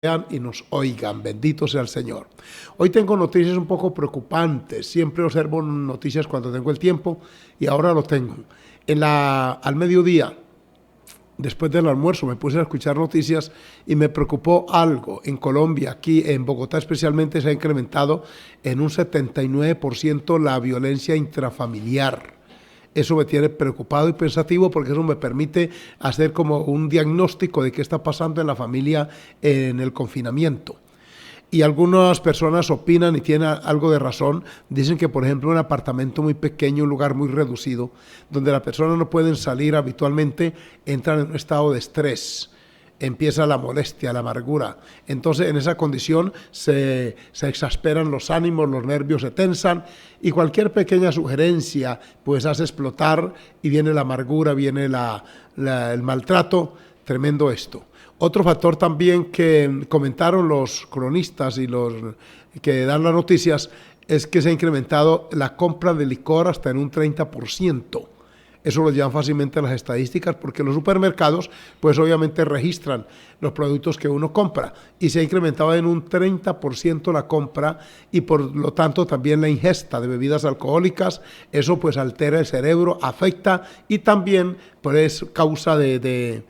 vean y nos oigan. Bendito sea el Señor. Hoy tengo noticias un poco preocupantes. Siempre observo noticias cuando tengo el tiempo y ahora lo tengo. Al mediodía, después del almuerzo, me puse a escuchar noticias y me preocupó algo. En Colombia, aquí en Bogotá especialmente, se ha incrementado en un 79% la violencia intrafamiliar. Eso me tiene preocupado y pensativo porque eso me permite hacer como un diagnóstico de qué está pasando en la familia en el confinamiento. Y algunas personas opinan y tienen algo de razón. Dicen que, por ejemplo, un apartamento muy pequeño, un lugar muy reducido, donde las personas no pueden salir habitualmente, entran en un estado de estrés. Empieza la molestia, la amargura. Entonces, en esa condición se exasperan los ánimos, los nervios se tensan y cualquier pequeña sugerencia pues hace explotar y viene la amargura, viene el maltrato. Tremendo esto. Otro factor también que comentaron los cronistas y los que dan las noticias es que se ha incrementado la compra de licor hasta en un 30%. Eso lo llevan fácilmente las estadísticas porque los supermercados pues obviamente registran los productos que uno compra y se ha incrementado en un 30% la compra y por lo tanto también la ingesta de bebidas alcohólicas. Eso pues altera el cerebro, afecta y también pues es causa de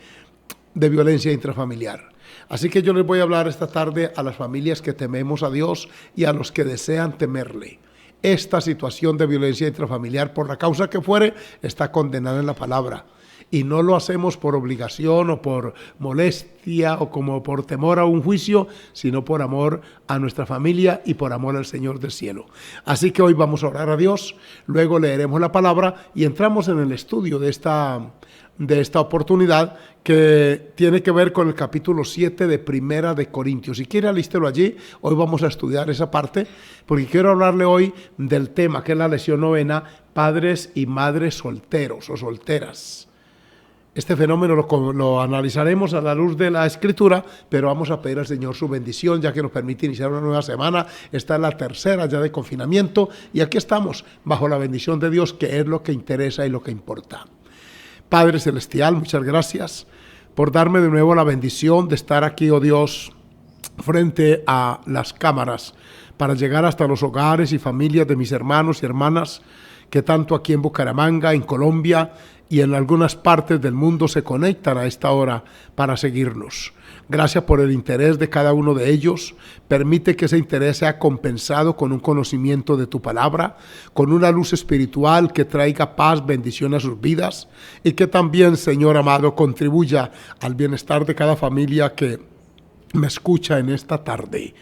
violencia intrafamiliar. Así que yo les voy a hablar esta tarde a las familias que tememos a Dios y a los que desean temerle. Esta situación de violencia intrafamiliar, por la causa que fuere, está condenada en la palabra. Y no lo hacemos por obligación o por molestia o como por temor a un juicio, sino por amor a nuestra familia y por amor al Señor del cielo. Así que hoy vamos a orar a Dios, luego leeremos la palabra y entramos en el estudio de esta oportunidad que tiene que ver con el capítulo 7 de Primera de Corintios. Si quiere, alístelo allí. Hoy vamos a estudiar esa parte porque quiero hablarle hoy del tema que es la lección 9, padres y madres solteros o solteras. Este fenómeno lo analizaremos a la luz de la Escritura, pero vamos a pedir al Señor su bendición, ya que nos permite iniciar una nueva semana. Esta es la tercera ya de confinamiento y aquí estamos bajo la bendición de Dios, que es lo que interesa y lo que importa. Padre Celestial, muchas gracias por darme de nuevo la bendición de estar aquí, oh Dios, frente a las cámaras, para llegar hasta los hogares y familias de mis hermanos y hermanas que tanto aquí en Bucaramanga, en Colombia y en algunas partes del mundo se conectan a esta hora para seguirnos. Gracias por el interés de cada uno de ellos. Permite que ese interés sea compensado con un conocimiento de tu palabra, con una luz espiritual que traiga paz, bendición a sus vidas y que también, Señor amado, contribuya al bienestar de cada familia que me escucha en esta tarde.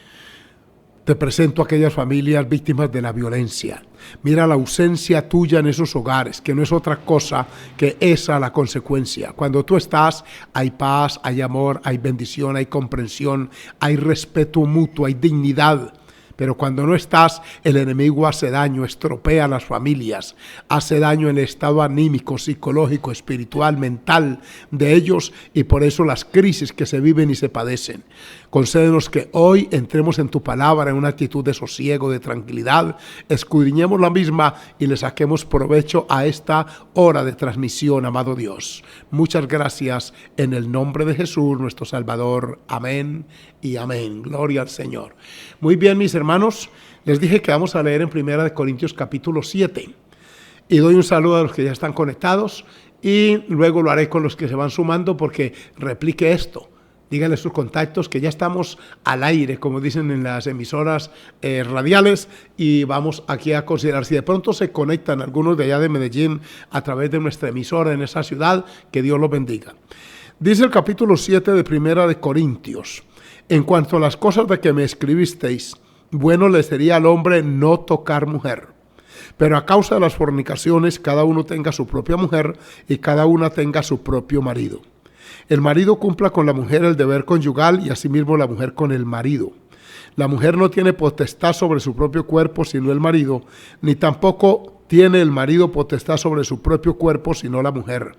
Te presento a aquellas familias víctimas de la violencia. Mira la ausencia tuya en esos hogares, que no es otra cosa que esa la consecuencia. Cuando tú estás, hay paz, hay amor, hay bendición, hay comprensión, hay respeto mutuo, hay dignidad. Pero cuando no estás, el enemigo hace daño, estropea a las familias, hace daño en el estado anímico, psicológico, espiritual, mental de ellos y por eso las crisis que se viven y se padecen. Concédenos que hoy entremos en tu palabra en una actitud de sosiego, de tranquilidad, escudriñemos la misma y le saquemos provecho a esta hora de transmisión, amado Dios. Muchas gracias en el nombre de Jesús, nuestro Salvador. Amén y amén. Gloria al Señor. Muy bien, mis hermanos, les dije que vamos a leer en Primera de Corintios capítulo 7 y doy un saludo a los que ya están conectados y luego lo haré con los que se van sumando porque replique esto. Díganle a sus contactos que ya estamos al aire, como dicen en las emisoras radiales, y vamos aquí a considerar si de pronto se conectan algunos de allá de Medellín a través de nuestra emisora en esa ciudad, que Dios los bendiga. Dice el capítulo 7 de Primera de Corintios: en cuanto a las cosas de que me escribisteis, bueno le sería al hombre no tocar mujer. Pero a causa de las fornicaciones, cada uno tenga su propia mujer y cada una tenga su propio marido. El marido cumpla con la mujer el deber conyugal y asimismo la mujer con el marido. La mujer no tiene potestad sobre su propio cuerpo sino el marido, ni tampoco tiene el marido potestad sobre su propio cuerpo sino la mujer.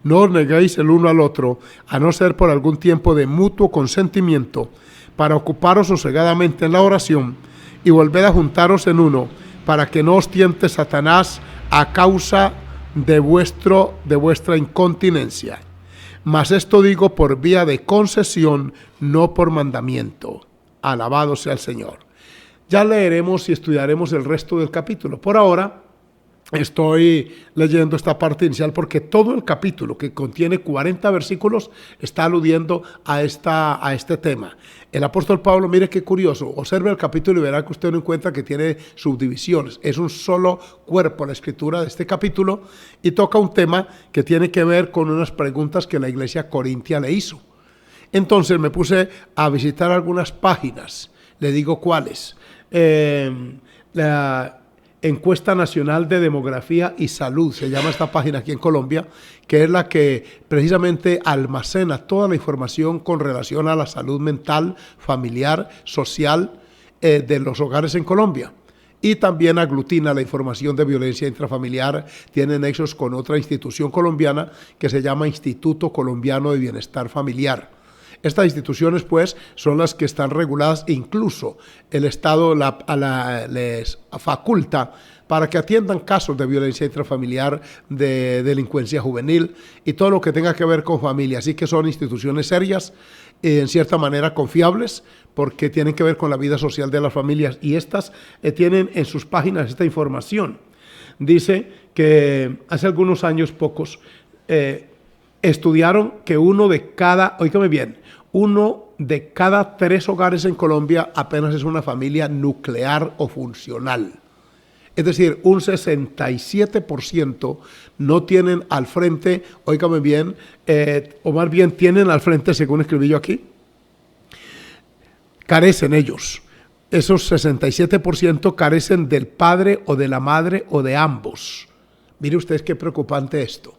No os neguéis el uno al otro, a no ser por algún tiempo de mutuo consentimiento, para ocuparos sosegadamente en la oración y volver a juntaros en uno, para que no os tiente Satanás a causa de vuestra incontinencia. Mas esto digo por vía de concesión, no por mandamiento. Alabado sea el Señor. Ya leeremos y estudiaremos el resto del capítulo. Por ahora estoy leyendo esta parte inicial porque todo el capítulo, que contiene 40 versículos, está aludiendo a este tema. El apóstol Pablo, mire qué curioso, observe el capítulo y verá que usted no encuentra que tiene subdivisiones. Es un solo cuerpo la escritura de este capítulo y toca un tema que tiene que ver con unas preguntas que la iglesia corintia le hizo. Entonces me puse a visitar algunas páginas, le digo cuáles. La Encuesta Nacional de Demografía y Salud, se llama esta página aquí en Colombia, que es la que precisamente almacena toda la información con relación a la salud mental, familiar, social de los hogares en Colombia. Y también aglutina la información de violencia intrafamiliar, tiene nexos con otra institución colombiana que se llama Instituto Colombiano de Bienestar Familiar. Estas instituciones, pues, son las que están reguladas, incluso el Estado les faculta para que atiendan casos de violencia intrafamiliar, de delincuencia juvenil y todo lo que tenga que ver con familia. Así que son instituciones serias, en cierta manera confiables, porque tienen que ver con la vida social de las familias. Y estas tienen en sus páginas esta información. Dice que hace algunos años, pocos, estudiaron que uno de cada 3 hogares en Colombia apenas es una familia nuclear o funcional. Es decir, un 67% no tienen al frente, óigame bien, o más bien tienen al frente, según escribí yo aquí, carecen ellos. Esos 67% carecen del padre o de la madre o de ambos. Mire ustedes qué preocupante esto.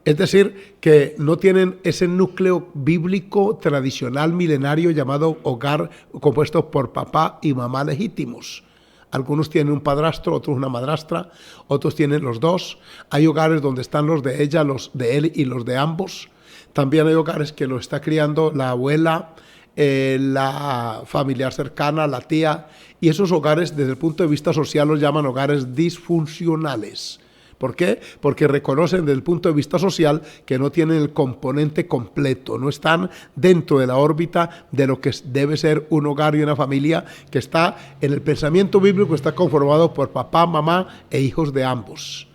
Es decir, que no tienen ese núcleo bíblico tradicional milenario llamado hogar compuesto por papá y mamá legítimos. Algunos tienen un padrastro, otros una madrastra, otros tienen los dos. Hay hogares donde están los de ella, los de él y los de ambos. También hay hogares que lo está criando la abuela, la familiar cercana, la tía. Y esos hogares, desde el punto de vista social, los llaman hogares disfuncionales. ¿Por qué? Porque reconocen desde el punto de vista social que no tienen el componente completo, no están dentro de la órbita de lo que debe ser un hogar y una familia que está en el pensamiento bíblico, está conformado por papá, mamá e hijos de ambos.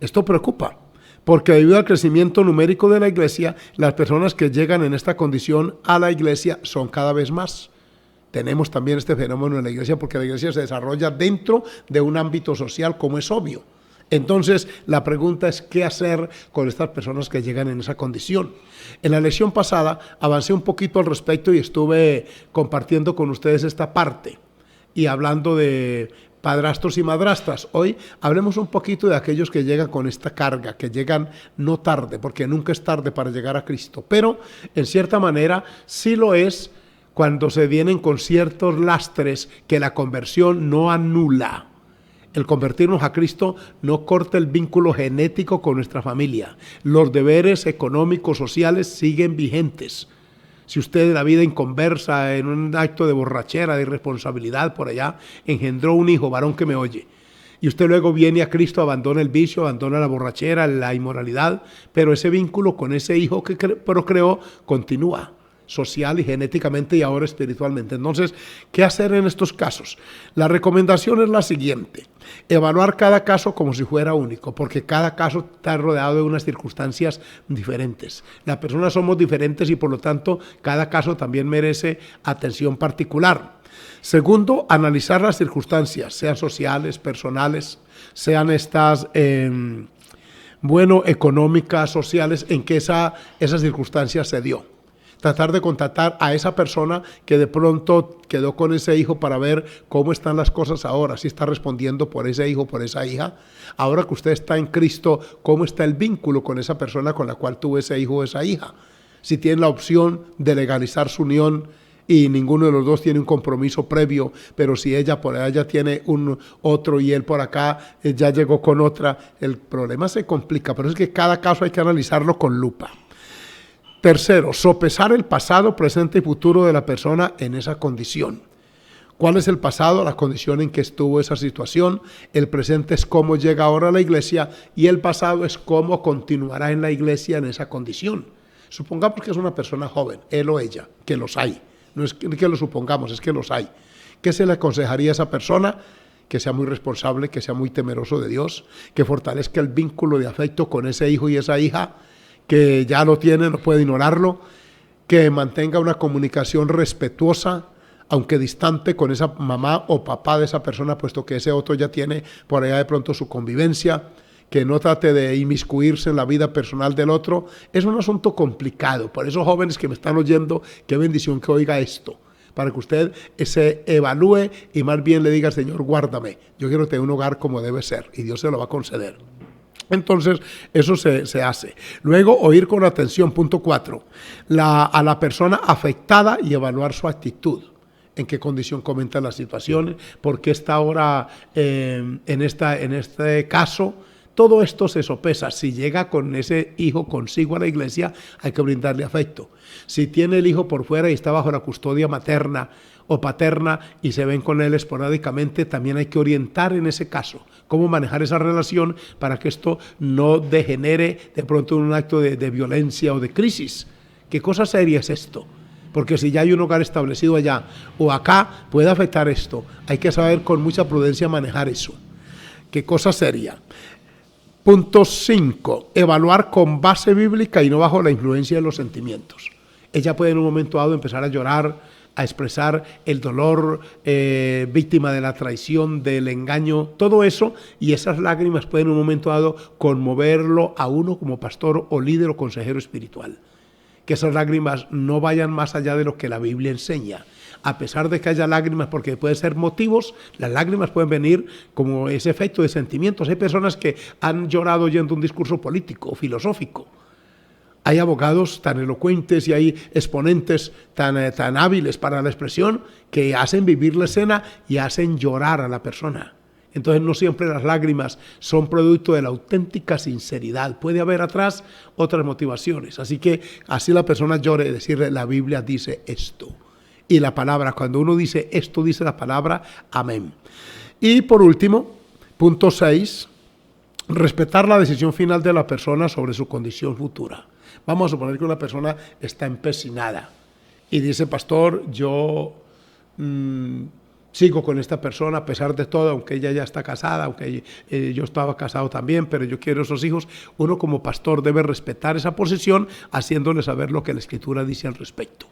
Esto preocupa, porque debido al crecimiento numérico de la iglesia, las personas que llegan en esta condición a la iglesia son cada vez más. Tenemos también este fenómeno en la iglesia porque la iglesia se desarrolla dentro de un ámbito social, como es obvio. Entonces, la pregunta es qué hacer con estas personas que llegan en esa condición. En la lección pasada avancé un poquito al respecto y estuve compartiendo con ustedes esta parte y hablando de padrastros y madrastras. Hoy hablemos un poquito de aquellos que llegan con esta carga, que llegan no tarde, porque nunca es tarde para llegar a Cristo, pero en cierta manera sí lo es cuando se vienen con ciertos lastres que la conversión no anula. El convertirnos a Cristo no corta el vínculo genético con nuestra familia. Los deberes económicos, sociales siguen vigentes. Si usted en la vida inconversa, en un acto de borrachera, de irresponsabilidad por allá, engendró un hijo, varón que me oye, y usted luego viene a Cristo, abandona el vicio, abandona la borrachera, la inmoralidad, pero ese vínculo con ese hijo que procreó continúa, social y genéticamente y ahora espiritualmente. Entonces, ¿qué hacer en estos casos? La recomendación es la siguiente: evaluar cada caso como si fuera único, porque cada caso está rodeado de unas circunstancias diferentes. Las personas somos diferentes y por lo tanto cada caso también merece atención particular. Segundo, analizar las circunstancias, sean sociales, personales, sean estas económicas, sociales, en que esa circunstancia se dio. Tratar de contactar a esa persona que de pronto quedó con ese hijo para ver cómo están las cosas ahora, si está respondiendo por ese hijo, por esa hija. Ahora que usted está en Cristo, ¿cómo está el vínculo con esa persona con la cual tuvo ese hijo o esa hija? Si tiene la opción de legalizar su unión y ninguno de los dos tiene un compromiso previo, pero si ella por allá tiene un otro y él por acá ya llegó con otra, el problema se complica. Pero es que cada caso hay que analizarlo con lupa. Tercero, sopesar el pasado, presente y futuro de la persona en esa condición. ¿Cuál es el pasado? La condición en que estuvo esa situación. El presente es cómo llega ahora a la iglesia y el pasado es cómo continuará en la iglesia en esa condición. Supongamos que es una persona joven, él o ella, que los hay. No es que lo supongamos, es que los hay. ¿Qué se le aconsejaría a esa persona? Que sea muy responsable, que sea muy temeroso de Dios, que fortalezca el vínculo de afecto con ese hijo y esa hija, que ya lo tiene, no puede ignorarlo, que mantenga una comunicación respetuosa, aunque distante, con esa mamá o papá de esa persona, puesto que ese otro ya tiene por allá de pronto su convivencia, que no trate de inmiscuirse en la vida personal del otro. Es un asunto complicado. Por eso, jóvenes que me están oyendo, qué bendición que oiga esto, para que usted se evalúe y más bien le diga: Señor, guárdame, yo quiero tener un hogar como debe ser, y Dios se lo va a conceder. Entonces, eso se hace. Luego, oír con atención, punto 4, a la persona afectada y evaluar su actitud. En qué condición comenta las situaciones, por qué está ahora en este caso. Todo esto se sopesa. Si llega con ese hijo consigo a la iglesia, hay que brindarle afecto. Si tiene el hijo por fuera y está bajo la custodia materna o paterna y se ven con él esporádicamente, también hay que orientar en ese caso cómo manejar esa relación para que esto no degenere de pronto en un acto de violencia o de crisis. ¿Qué cosa seria es esto? Porque si ya hay un hogar establecido allá o acá, puede afectar esto. Hay que saber con mucha prudencia manejar eso. ¿Qué cosa seria? Punto 5. Evaluar con base bíblica y no bajo la influencia de los sentimientos. Ella puede en un momento dado empezar a llorar, a expresar el dolor, víctima de la traición, del engaño, todo eso, y esas lágrimas pueden en un momento dado conmoverlo a uno como pastor o líder o consejero espiritual. Que esas lágrimas no vayan más allá de lo que la Biblia enseña. A pesar de que haya lágrimas, porque pueden ser motivos, las lágrimas pueden venir como ese efecto de sentimientos. Hay personas que han llorado oyendo un discurso político o filosófico. Hay abogados tan elocuentes y hay exponentes tan hábiles para la expresión que hacen vivir la escena y hacen llorar a la persona. Entonces no siempre las lágrimas son producto de la auténtica sinceridad. Puede haber atrás otras motivaciones. Así que así la persona llore, decirle: la Biblia dice esto. Y la palabra, cuando uno dice esto, dice la palabra, amén. Y por último, punto 6, respetar la decisión final de la persona sobre su condición futura. Vamos a suponer que una persona está empecinada y dice: pastor, yo sigo con esta persona a pesar de todo, aunque ella ya está casada, aunque yo estaba casado también, pero yo quiero esos hijos. Uno como pastor debe respetar esa posición, haciéndole saber lo que la Escritura dice al respecto.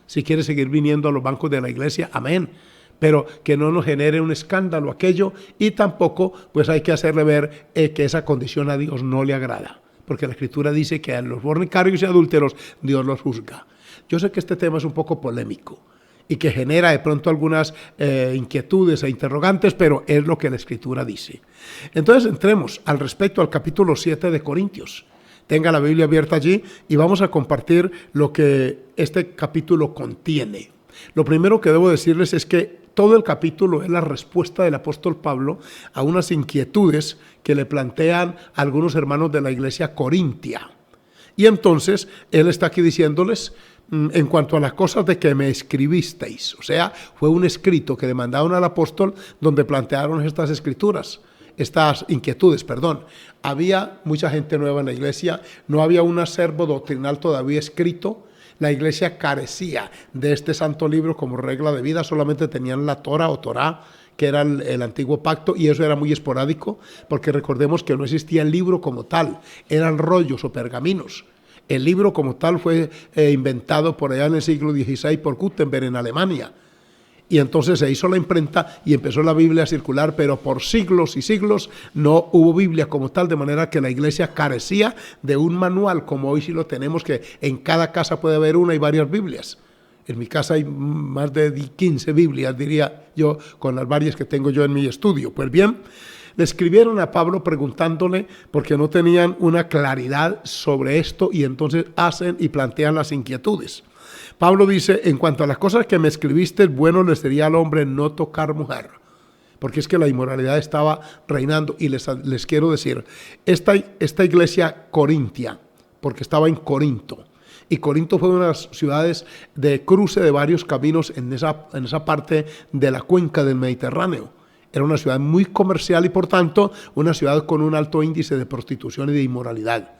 Si quiere seguir viniendo a los bancos de la iglesia, amén, pero que no nos genere un escándalo aquello, y tampoco pues hay que hacerle ver que esa condición a Dios no le agrada, porque la Escritura dice que a los fornicarios y adúlteros Dios los juzga. Yo sé que este tema es un poco polémico y que genera de pronto algunas inquietudes e interrogantes, pero es lo que la Escritura dice. Entonces entremos al respecto al capítulo 7 de Corintios. Tenga la Biblia abierta allí y vamos a compartir lo que este capítulo contiene. Lo primero que debo decirles es que todo el capítulo es la respuesta del apóstol Pablo a unas inquietudes que le plantean algunos hermanos de la iglesia corintia. Y entonces él está aquí diciéndoles: en cuanto a las cosas de que me escribisteis, o sea, fue un escrito que le mandaron al apóstol donde plantearon estas inquietudes. Había mucha gente nueva en la iglesia, no había un acervo doctrinal todavía escrito. La iglesia carecía de este santo libro como regla de vida, solamente tenían la Torah o Torá, que era el antiguo pacto, y eso era muy esporádico, porque recordemos que no existía el libro como tal, eran rollos o pergaminos. El libro como tal fue inventado por allá en el siglo XVI por Gutenberg en Alemania. Y entonces se hizo la imprenta y empezó la Biblia a circular, pero por siglos y siglos no hubo Biblia como tal, de manera que la iglesia carecía de un manual, como hoy sí lo tenemos, que en cada casa puede haber una y varias Biblias. En mi casa hay más de 15 Biblias, diría yo, con las varias que tengo yo en mi estudio. Pues bien, le escribieron a Pablo preguntándole porque no tenían una claridad sobre esto, y entonces hacen y plantean las inquietudes. Pablo dice: en cuanto a las cosas que me escribiste, bueno le sería al hombre no tocar mujer, porque es que la inmoralidad estaba reinando. Y les quiero decir, esta iglesia corintia, porque estaba en Corinto, y Corinto fue una de las ciudades de cruce de varios caminos en esa parte de la cuenca del Mediterráneo. Era una ciudad muy comercial y por tanto una ciudad con un alto índice de prostitución y de inmoralidad.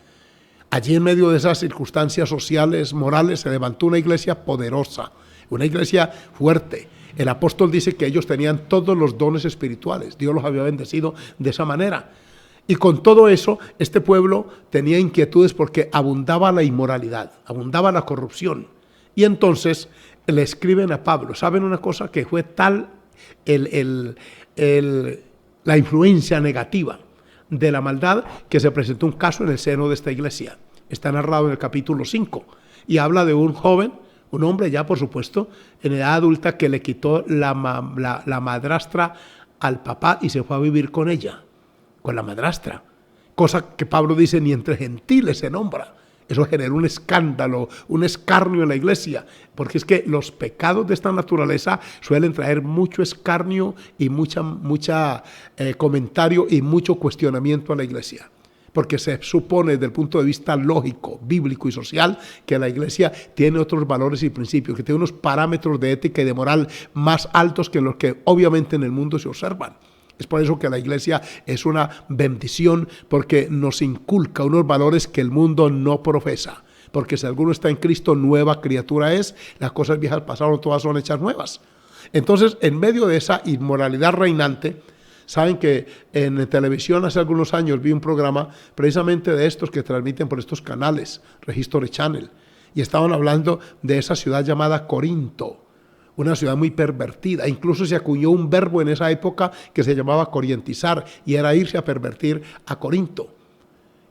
Allí en medio de esas circunstancias sociales, morales, se levantó una iglesia poderosa, una iglesia fuerte. El apóstol dice que ellos tenían todos los dones espirituales. Dios los había bendecido de esa manera. Y con todo eso, este pueblo tenía inquietudes porque abundaba la inmoralidad, abundaba la corrupción. Y entonces le escriben a Pablo. ¿Saben una cosa? Que fue tal la influencia negativa de la maldad que se presentó un caso en el seno de esta iglesia. Está narrado en el capítulo 5 y habla de un joven, un hombre ya por supuesto en edad adulta, que le quitó la madrastra al papá y se fue a vivir con ella, con la madrastra, cosa que Pablo dice ni entre gentiles se nombra. Eso generó un escándalo, un escarnio en la iglesia, porque es que los pecados de esta naturaleza suelen traer mucho escarnio y mucha comentario y mucho cuestionamiento a la iglesia. Porque se supone desde el punto de vista lógico, bíblico y social que la iglesia tiene otros valores y principios, que tiene unos parámetros de ética y de moral más altos que los que obviamente en el mundo se observan. Es por eso que la iglesia es una bendición, porque nos inculca unos valores que el mundo no profesa. Porque si alguno está en Cristo, nueva criatura es, las cosas viejas pasaron, todas son hechas nuevas. Entonces, en medio de esa inmoralidad reinante, saben que en televisión hace algunos años vi un programa precisamente de estos que transmiten por estos canales, History Channel, y estaban hablando de esa ciudad llamada Corinto, una ciudad muy pervertida. Incluso se acuñó un verbo en esa época que se llamaba corientizar, y era irse a pervertir a Corinto.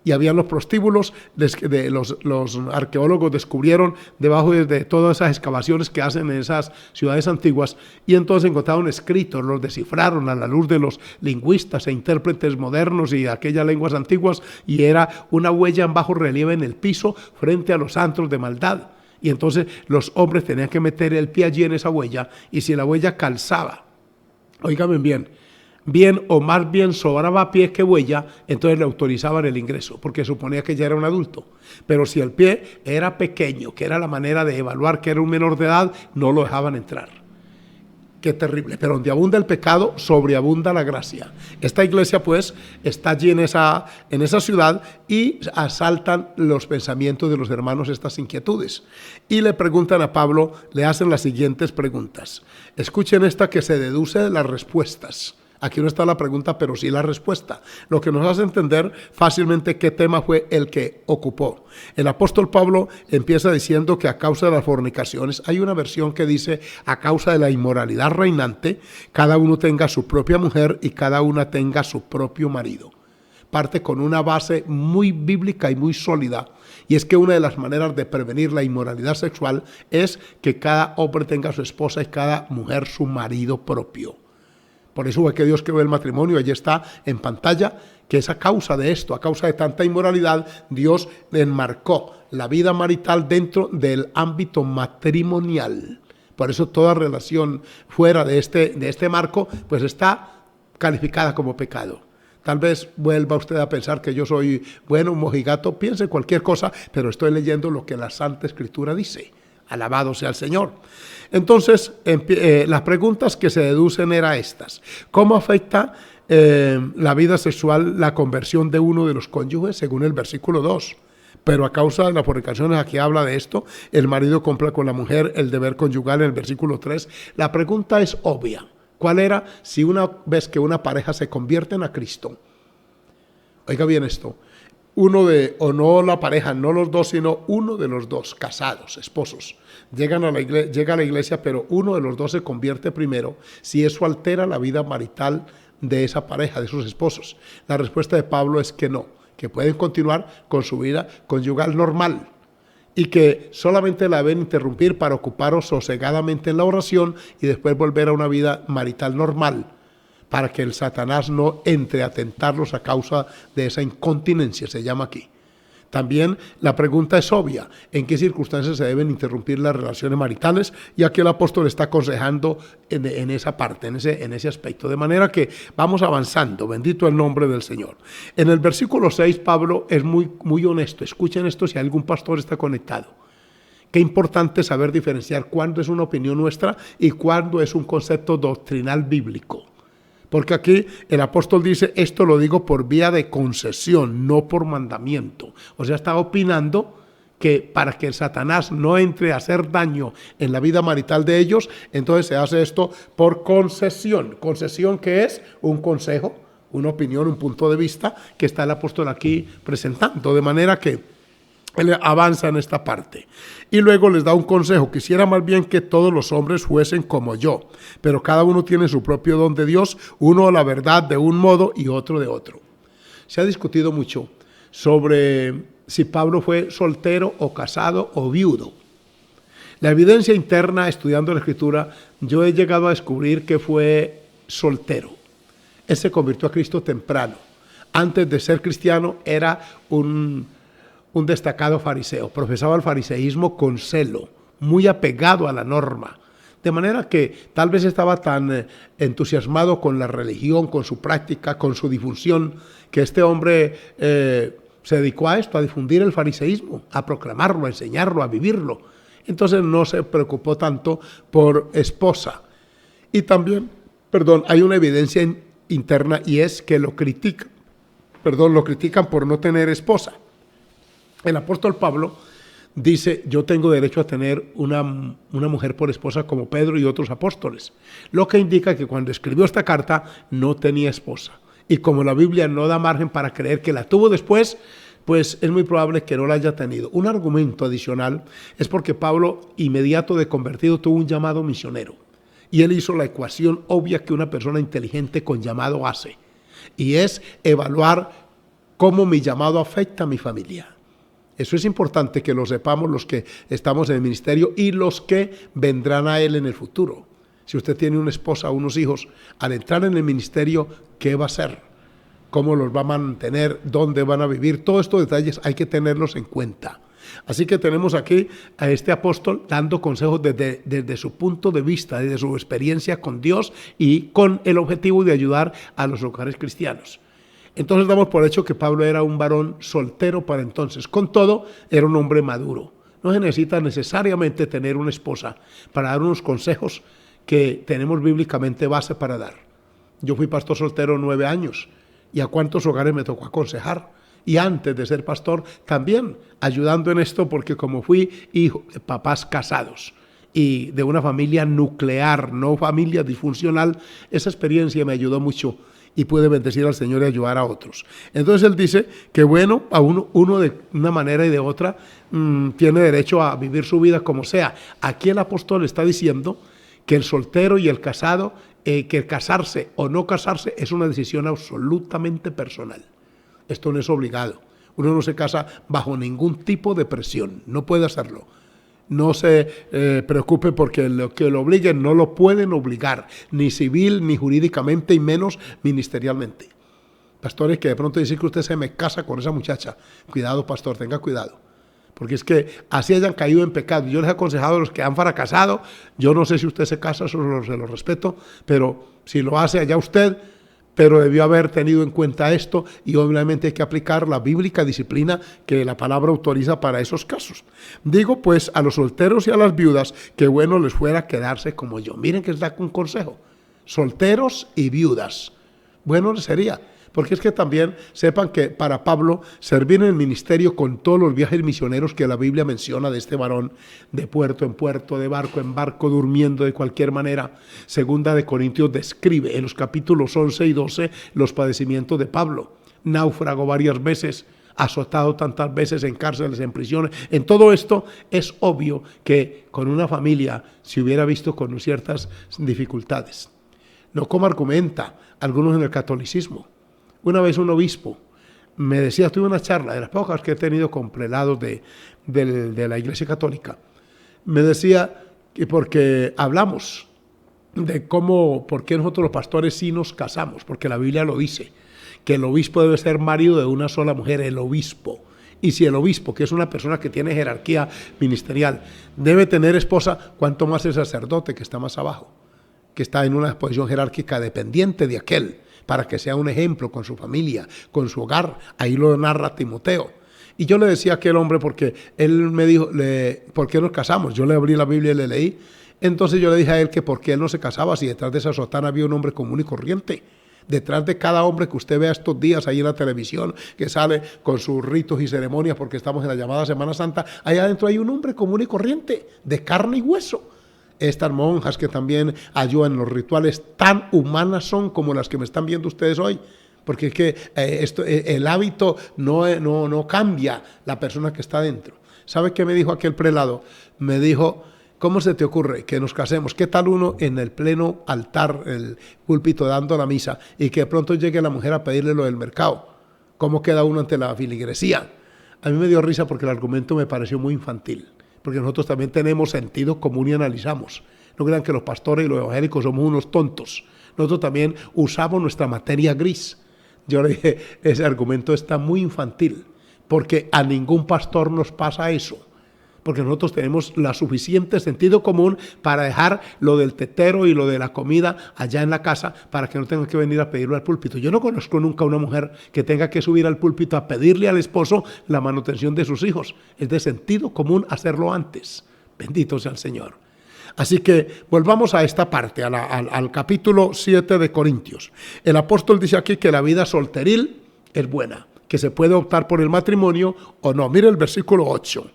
Y habían los prostíbulos, los arqueólogos descubrieron debajo de todas esas excavaciones que hacen en esas ciudades antiguas, y entonces encontraron escritos, los descifraron a la luz de los lingüistas e intérpretes modernos y de aquellas lenguas antiguas, y era una huella en bajo relieve en el piso frente a los antros de maldad. Y entonces los hombres tenían que meter el pie allí en esa huella, y si la huella calzaba, óigame bien o más bien sobraba pie que huella, entonces le autorizaban el ingreso, porque suponía que ya era un adulto. Pero si el pie era pequeño, que era la manera de evaluar que era un menor de edad, no lo dejaban entrar. Qué terrible. Pero donde abunda el pecado, sobreabunda la gracia. Esta iglesia pues está allí en esa ciudad, y asaltan los pensamientos de los hermanos estas inquietudes. Y le preguntan a Pablo, le hacen las siguientes preguntas. Escuchen esta que se deduce de las respuestas. Aquí no está la pregunta, pero sí la respuesta, lo que nos hace entender fácilmente qué tema fue el que ocupó. El apóstol Pablo empieza diciendo que a causa de las fornicaciones, hay una versión que dice a causa de la inmoralidad reinante, cada uno tenga su propia mujer y cada una tenga su propio marido. Parte con una base muy bíblica y muy sólida, y es que una de las maneras de prevenir la inmoralidad sexual es que cada hombre tenga su esposa y cada mujer su marido propio. Por eso fue que Dios creó el matrimonio. Allí está en pantalla que es a causa de esto, a causa de tanta inmoralidad, Dios enmarcó la vida marital dentro del ámbito matrimonial. Por eso toda relación fuera de este marco pues está calificada como pecado. Tal vez vuelva usted a pensar que yo soy bueno, un mojigato, piense cualquier cosa, pero estoy leyendo lo que la Santa Escritura dice. Alabado sea el Señor. Entonces, las preguntas que se deducen eran estas. ¿Cómo afecta la vida sexual la conversión de uno de los cónyuges? Según el versículo 2. Pero a causa de las fornicaciones, aquí habla de esto, el marido cumpla con la mujer el deber conyugal en el versículo 3. La pregunta es obvia. ¿Cuál era? Si una vez que una pareja se convierte a Cristo, oiga bien esto, o no la pareja, no los dos, sino uno de los dos, casados, esposos, llega a la iglesia, pero uno de los dos se convierte primero, si eso altera la vida marital de esa pareja, de sus esposos. La respuesta de Pablo es que no, que pueden continuar con su vida conyugal normal, y que solamente la deben interrumpir para ocuparos sosegadamente en la oración y después volver a una vida marital normal, para que el Satanás no entre a tentarlos a causa de esa incontinencia, se llama aquí. También la pregunta es obvia, ¿en qué circunstancias se deben interrumpir las relaciones maritales? Y aquí el apóstol está aconsejando en esa parte, en ese aspecto. De manera que vamos avanzando, bendito el nombre del Señor. En el versículo 6, Pablo es muy honesto. Escuchen esto si algún pastor está conectado. Qué importante saber diferenciar cuándo es una opinión nuestra y cuándo es un concepto doctrinal bíblico. Porque aquí el apóstol dice, esto lo digo por vía de concesión, no por mandamiento. O sea, está opinando que para que el Satanás no entre a hacer daño en la vida marital de ellos, entonces se hace esto por concesión. Concesión, que es un consejo, una opinión, un punto de vista que está el apóstol aquí presentando, de manera que él avanza en esta parte. Y luego les da un consejo: quisiera más bien que todos los hombres fuesen como yo, pero cada uno tiene su propio don de Dios, uno la verdad de un modo y otro de otro. Se ha discutido mucho sobre si Pablo fue soltero o casado o viudo. La evidencia interna, estudiando la Escritura, yo he llegado a descubrir que fue soltero. Él se convirtió a Cristo temprano. Antes de ser cristiano era un destacado fariseo, profesaba el fariseísmo con celo, muy apegado a la norma, de manera que tal vez estaba tan entusiasmado con la religión, con su práctica, con su difusión, que este hombre se dedicó a esto, a difundir el fariseísmo, a proclamarlo, a enseñarlo, a vivirlo. Entonces no se preocupó tanto por esposa. Y también, hay una evidencia interna, y es que lo critican por no tener esposa. El apóstol Pablo dice, yo tengo derecho a tener una mujer por esposa como Pedro y otros apóstoles, lo que indica que cuando escribió esta carta no tenía esposa. Y como la Biblia no da margen para creer que la tuvo después, pues es muy probable que no la haya tenido. Un argumento adicional es porque Pablo, inmediato de convertido, tuvo un llamado misionero. Y él hizo la ecuación obvia que una persona inteligente con llamado hace, y es evaluar cómo mi llamado afecta a mi familia. Eso es importante que lo sepamos los que estamos en el ministerio y los que vendrán a él en el futuro. Si usted tiene una esposa o unos hijos, al entrar en el ministerio, ¿qué va a hacer? ¿Cómo los va a mantener? ¿Dónde van a vivir? Todos estos detalles hay que tenerlos en cuenta. Así que tenemos aquí a este apóstol dando consejos desde su punto de vista, desde su experiencia con Dios y con el objetivo de ayudar a los hogares cristianos. Entonces damos por hecho que Pablo era un varón soltero para entonces. Con todo, era un hombre maduro. No se necesita necesariamente tener una esposa para dar unos consejos que tenemos bíblicamente base para dar. Yo fui pastor soltero 9 años y a cuántos hogares me tocó aconsejar. Y antes de ser pastor también ayudando en esto, porque como fui hijo de papás casados y de una familia nuclear, no familia disfuncional, esa experiencia me ayudó mucho y puede bendecir al Señor y ayudar a otros. Entonces él dice que bueno, a uno de una manera y de otra tiene derecho a vivir su vida como sea. Aquí el apóstol está diciendo que el soltero y el casado, que el casarse o no casarse es una decisión absolutamente personal. Esto no es obligado. Uno no se casa bajo ningún tipo de presión, no puede hacerlo. No se preocupe porque lo que lo obliguen no lo pueden obligar, ni civil, ni jurídicamente, y menos ministerialmente. Pastores que de pronto dicen que usted se me casa con esa muchacha. Cuidado, pastor, tenga cuidado. Porque es que así hayan caído en pecado. Yo les he aconsejado a los que han fracasado, yo no sé si usted se casa, eso se lo respeto, pero si lo hace allá usted, pero debió haber tenido en cuenta esto, y obviamente hay que aplicar la bíblica disciplina que la palabra autoriza para esos casos. Digo pues a los solteros y a las viudas que bueno les fuera quedarse como yo. Miren que les da un consejo: solteros y viudas. Bueno les sería, porque es que también sepan que para Pablo servir en el ministerio con todos los viajes misioneros que la Biblia menciona de este varón, de puerto en puerto, de barco en barco, durmiendo de cualquier manera. Segunda de Corintios describe en los capítulos 11 y 12 los padecimientos de Pablo. Náufrago varias veces, azotado tantas veces en cárceles, en prisiones. En todo esto es obvio que con una familia se hubiera visto con ciertas dificultades. No como argumenta algunos en el catolicismo. Una vez un obispo me decía, tuve una charla de las pocas que he tenido con prelados de la Iglesia Católica, me decía que porque hablamos de por qué nosotros los pastores sí nos casamos, porque la Biblia lo dice, que el obispo debe ser marido de una sola mujer, el obispo. Y si el obispo, que es una persona que tiene jerarquía ministerial, debe tener esposa, ¿cuánto más el sacerdote que está más abajo, que está en una posición jerárquica dependiente de aquel, para que sea un ejemplo con su familia, con su hogar? Ahí lo narra Timoteo. Y yo le decía a aquel hombre, porque él me dijo, ¿por qué nos casamos? Yo le abrí la Biblia y le leí, Entonces yo le dije a él que por qué él no se casaba si detrás de esa sotana había un hombre común y corriente. Detrás de cada hombre que usted vea estos días ahí en la televisión, que sale con sus ritos y ceremonias porque estamos en la llamada Semana Santa, allá adentro hay un hombre común y corriente, de carne y hueso. Estas monjas que también ayudan en los rituales tan humanas son como las que me están viendo ustedes hoy. Porque es que el hábito no cambia la persona que está dentro. ¿Sabe qué me dijo aquel prelado? Me dijo, ¿cómo se te ocurre que nos casemos? ¿Qué tal uno en el pleno altar, el púlpito dando la misa, y que de pronto llegue la mujer a pedirle lo del mercado? ¿Cómo queda uno ante la filigresía? A mí me dio risa porque el argumento me pareció muy infantil, porque nosotros también tenemos sentido común y analizamos. No crean que los pastores y los evangélicos somos unos tontos. Nosotros también usamos nuestra materia gris. Yo le dije, ese argumento está muy infantil, porque a ningún pastor nos pasa eso. Porque nosotros tenemos la suficiente sentido común para dejar lo del tetero y lo de la comida allá en la casa para que no tengan que venir a pedirlo al púlpito. Yo no conozco nunca una mujer que tenga que subir al púlpito a pedirle al esposo la manutención de sus hijos. Es de sentido común hacerlo antes. Bendito sea el Señor. Así que volvamos a esta parte, al capítulo 7 de Corintios. El apóstol dice aquí que la vida solteril es buena, que se puede optar por el matrimonio o no. Mire el versículo 8.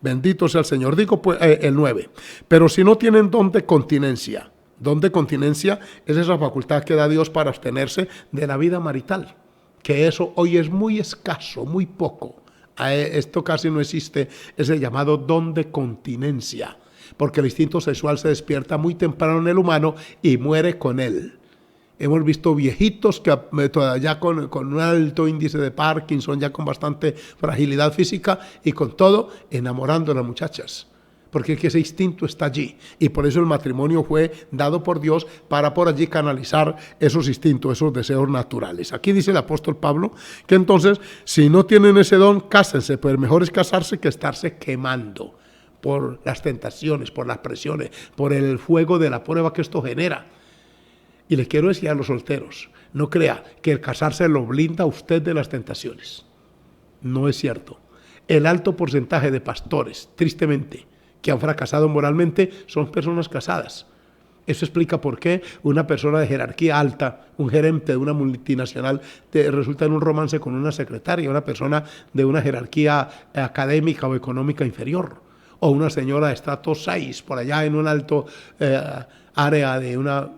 Bendito sea el Señor. Digo pues, el 9. Pero si no tienen don de continencia. Don de continencia es esa facultad que da Dios para abstenerse de la vida marital. Que eso hoy es muy escaso, muy poco. Esto casi no existe, es el llamado don de continencia. Porque el instinto sexual se despierta muy temprano en el humano y muere con él. Hemos visto viejitos que ya con un alto índice de Parkinson, ya con bastante fragilidad física y con todo enamorando a las muchachas. Porque es que ese instinto está allí. Y por eso el matrimonio fue dado por Dios para por allí canalizar esos instintos, esos deseos naturales. Aquí dice el apóstol Pablo que entonces, si no tienen ese don, cásense. Pues mejor es casarse que estarse quemando por las tentaciones, por las presiones, por el fuego de la prueba que esto genera. Y les quiero decir a los solteros, no crea que el casarse lo blinda a usted de las tentaciones. No es cierto. El alto porcentaje de pastores, tristemente, que han fracasado moralmente, son personas casadas. Eso explica por qué una persona de jerarquía alta, un gerente de una multinacional, resulta en un romance con una secretaria, una persona de una jerarquía académica o económica inferior, o una señora de estrato 6, por allá en un alto área de una...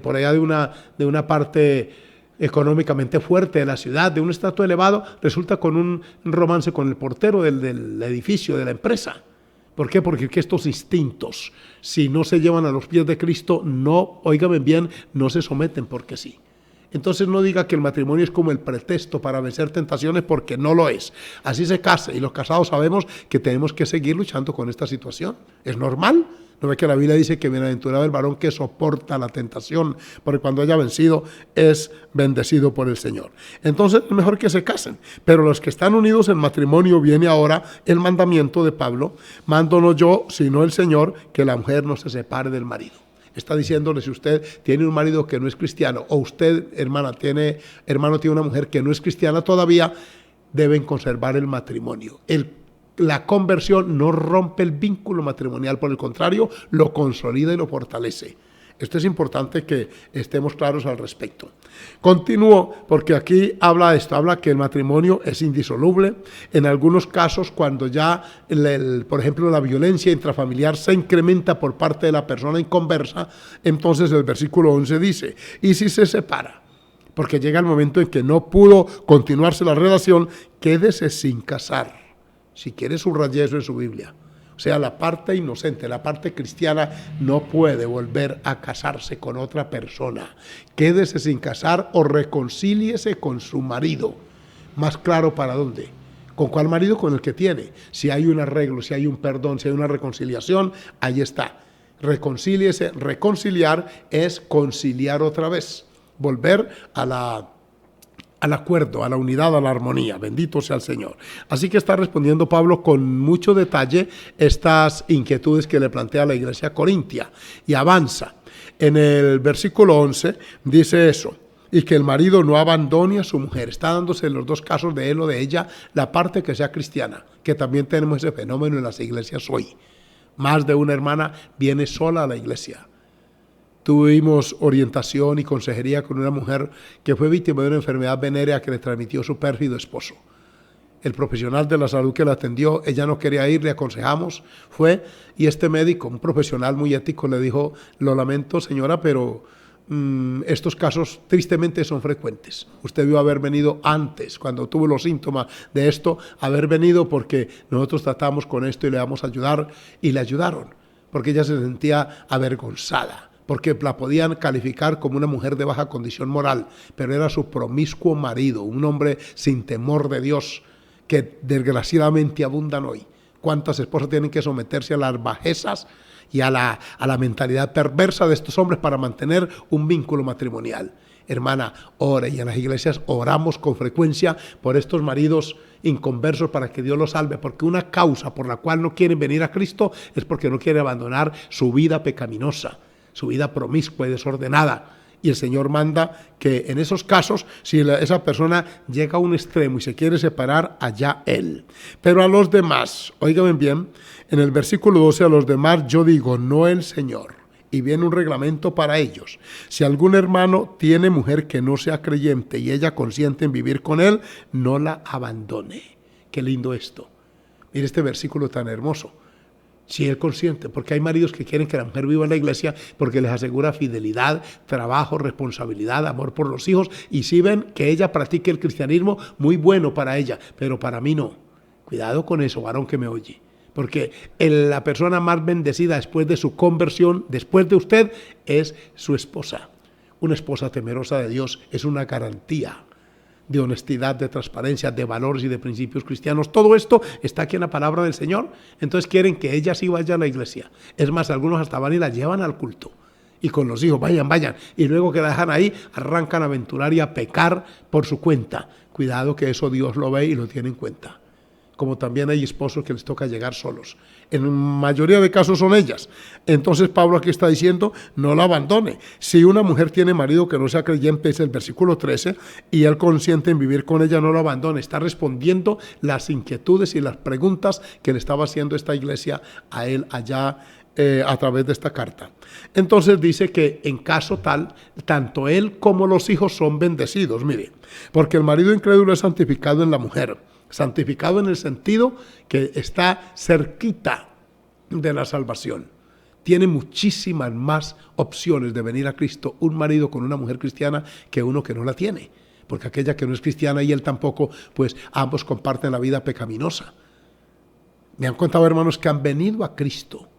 por allá de una parte económicamente fuerte de la ciudad, de un estrato elevado, resulta con un romance con el portero del edificio, de la empresa. ¿Por qué? Porque estos instintos, si no se llevan a los pies de Cristo, no, óigame bien, no se someten porque sí. Entonces no diga que el matrimonio es como el pretexto para vencer tentaciones, porque no lo es. Así se casa, y los casados sabemos que tenemos que seguir luchando con esta situación. ¿Es normal? ¿No ve que la Biblia dice que bienaventurado el varón que soporta la tentación, porque cuando haya vencido es bendecido por el Señor? Entonces es mejor que se casen. Pero los que están unidos en matrimonio, viene ahora el mandamiento de Pablo: mando no yo, sino el Señor, que la mujer no se separe del marido. Está diciéndole, si usted tiene un marido que no es cristiano, o usted, hermano, tiene una mujer que no es cristiana todavía, deben conservar el matrimonio. La conversión no rompe el vínculo matrimonial, por el contrario, lo consolida y lo fortalece. Esto es importante que estemos claros al respecto. Continúo, porque aquí habla que el matrimonio es indisoluble. En algunos casos, cuando ya, por ejemplo, la violencia intrafamiliar se incrementa por parte de la persona inconversa, entonces el versículo 11 dice: y si se separa, porque llega el momento en que no pudo continuarse la relación, quédese sin casar. Si quiere, subraye eso en su Biblia. O sea, la parte inocente, la parte cristiana, no puede volver a casarse con otra persona. Quédese sin casar o reconcíliese con su marido. Más claro, ¿para dónde? ¿Con cuál marido? Con el que tiene. Si hay un arreglo, si hay un perdón, si hay una reconciliación, ahí está. Reconcíliese. Reconciliar es conciliar otra vez. Volver al acuerdo, a la unidad, a la armonía. Bendito sea el Señor. Así que está respondiendo Pablo con mucho detalle estas inquietudes que le plantea la iglesia corintia, y avanza. En el versículo 11 dice eso: y que el marido no abandone a su mujer. Está dándose en los dos casos, de él o de ella, la parte que sea cristiana, que también tenemos ese fenómeno en las iglesias hoy. Más de una hermana viene sola a la iglesia. Tuvimos orientación y consejería con una mujer que fue víctima de una enfermedad venérea que le transmitió su pérfido esposo. El profesional de la salud que la atendió, ella no quería ir, le aconsejamos, fue, y este médico, un profesional muy ético, le dijo: lo lamento, señora, pero estos casos tristemente son frecuentes. Usted debió haber venido antes, cuando tuvo los síntomas de esto, haber venido, porque nosotros tratamos con esto y le vamos a ayudar, y le ayudaron, porque ella se sentía avergonzada, porque la podían calificar como una mujer de baja condición moral, pero era su promiscuo marido, un hombre sin temor de Dios, que desgraciadamente abundan hoy. ¿Cuántas esposas tienen que someterse a las bajezas y a la mentalidad perversa de estos hombres para mantener un vínculo matrimonial? Hermana, ore, y en las iglesias oramos con frecuencia por estos maridos inconversos para que Dios los salve, porque una causa por la cual no quieren venir a Cristo es porque no quieren abandonar su vida pecaminosa, su vida promiscua y desordenada. Y el Señor manda que en esos casos, si esa persona llega a un extremo y se quiere separar, allá él. Pero a los demás, óigame bien, en el versículo 12, a los demás yo digo, no el Señor. Y viene un reglamento para ellos. Si algún hermano tiene mujer que no sea creyente y ella consiente en vivir con él, no la abandone. Qué lindo esto. Mire este versículo tan hermoso. Si él consiente, porque hay maridos que quieren que la mujer viva en la iglesia porque les asegura fidelidad, trabajo, responsabilidad, amor por los hijos, y si ven que ella practique el cristianismo, muy bueno para ella, pero para mí no. Cuidado con eso, varón que me oye, porque la persona más bendecida después de su conversión, después de usted, es su esposa. Una esposa temerosa de Dios es una garantía de honestidad, de transparencia, de valores y de principios cristianos. Todo esto está aquí en la palabra del Señor. Entonces quieren que ella sí vaya a la iglesia. Es más, algunos hasta van y la llevan al culto. Y con los hijos, vayan. Y luego que la dejan ahí, arrancan a aventurar y a pecar por su cuenta. Cuidado, que eso Dios lo ve y lo tiene en cuenta. Como también hay esposos que les toca llegar solos. En mayoría de casos son ellas. Entonces Pablo aquí está diciendo, no la abandone. Si una mujer tiene marido que no sea creyente, es el versículo 13, y él consiente en vivir con ella, no la abandone. Está respondiendo las inquietudes y las preguntas que le estaba haciendo esta iglesia a él allá a través de esta carta. Entonces dice que en caso tal, tanto él como los hijos son bendecidos. Mire, porque el marido incrédulo es santificado en la mujer. Santificado en el sentido que está cerquita de la salvación. Tiene muchísimas más opciones de venir a Cristo un marido con una mujer cristiana que uno que no la tiene. Porque aquella que no es cristiana y él tampoco, pues ambos comparten la vida pecaminosa. Me han contado hermanos que han venido a Cristo